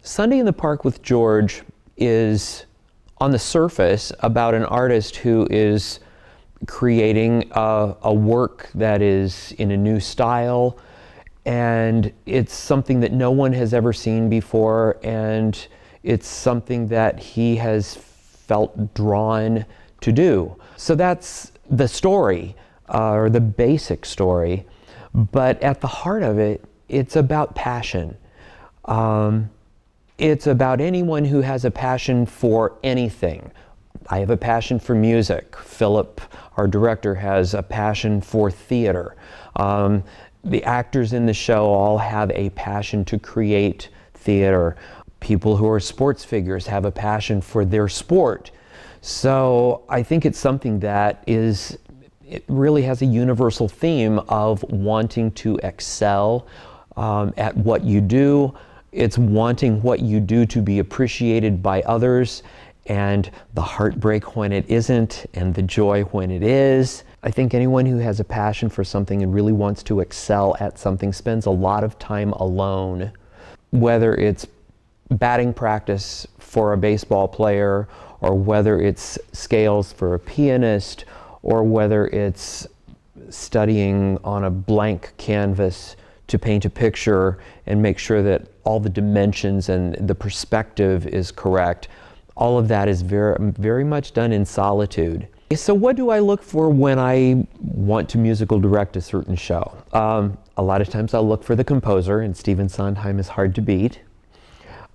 Sunday in the Park with George is, on the surface, about an artist who is creating a work that is in a new style, and it's something that no one has ever seen before, and it's something that he has felt drawn to do. So that's the story, or the basic story, but at the heart of it, it's about passion. It's about anyone who has a passion for anything. I have a passion for music. Philip, our director, has a passion for theater. The actors in the show all have a passion to create theater. People who are sports figures have a passion for their sport. So I think it's something that it really has a universal theme of wanting to excel at what you do. It's wanting what you do to be appreciated by others, and the heartbreak when it isn't, and the joy when it is. I think anyone who has a passion for something and really wants to excel at something spends a lot of time alone, whether it's batting practice for a baseball player, or whether it's scales for a pianist, or whether it's studying on a blank canvas to paint a picture and make sure that all the dimensions and the perspective is correct. All of that is very, very much done in solitude. So what do I look for when I want to musical direct a certain show? A lot of times I'll look for the composer, and Stephen Sondheim is hard to beat.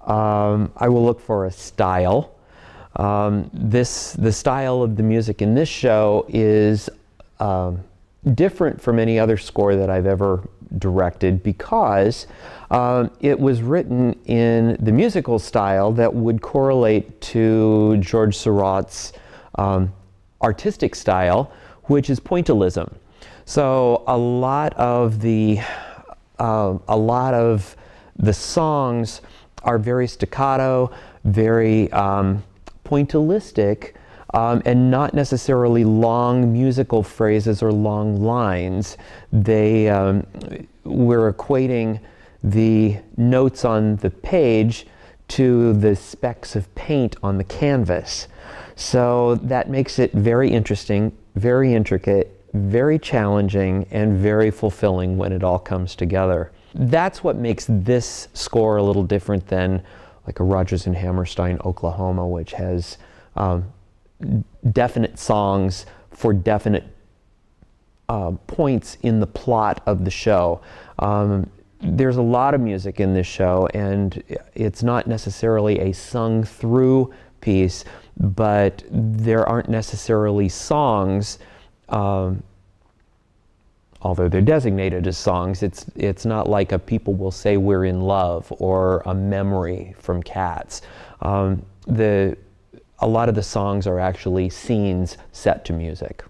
I will look for a style. The style of the music in this show is different from any other score that I've ever directed, because it was written in the musical style that would correlate to Georges Seurat's artistic style, which is pointillism. So a lot of the songs are very staccato, very pointillistic, and not necessarily long musical phrases or long lines. We're equating the notes on the page to the specks of paint on the canvas. So that makes it very interesting, very intricate, very challenging, and very fulfilling when it all comes together. That's what makes this score a little different than like a Rodgers and Hammerstein Oklahoma, which has definite songs for definite points in the plot of the show. There's a lot of music in this show, and it's not necessarily a sung-through piece, but there aren't necessarily songs, although they're designated as songs. It's not like a "People Will Say We're in Love" or a "Memory" from Cats. A lot of the songs are actually scenes set to music.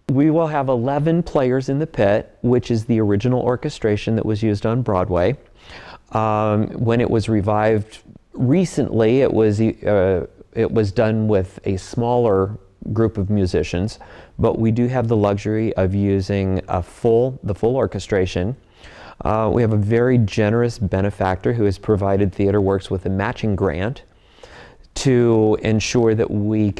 We will have 11 players in the pit, which is the original orchestration that was used on Broadway. When it was revived recently, it was done with a smaller group of musicians, but we do have the luxury of using the full orchestration. We have a very generous benefactor who has provided TheatreWorks with a matching grant to ensure that we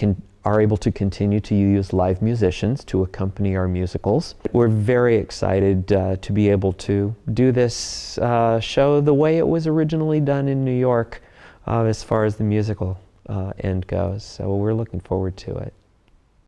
are able to continue to use live musicians to accompany our musicals. We're very excited to be able to do this show the way it was originally done in New York as far as the musical end goes. So we're looking forward to it.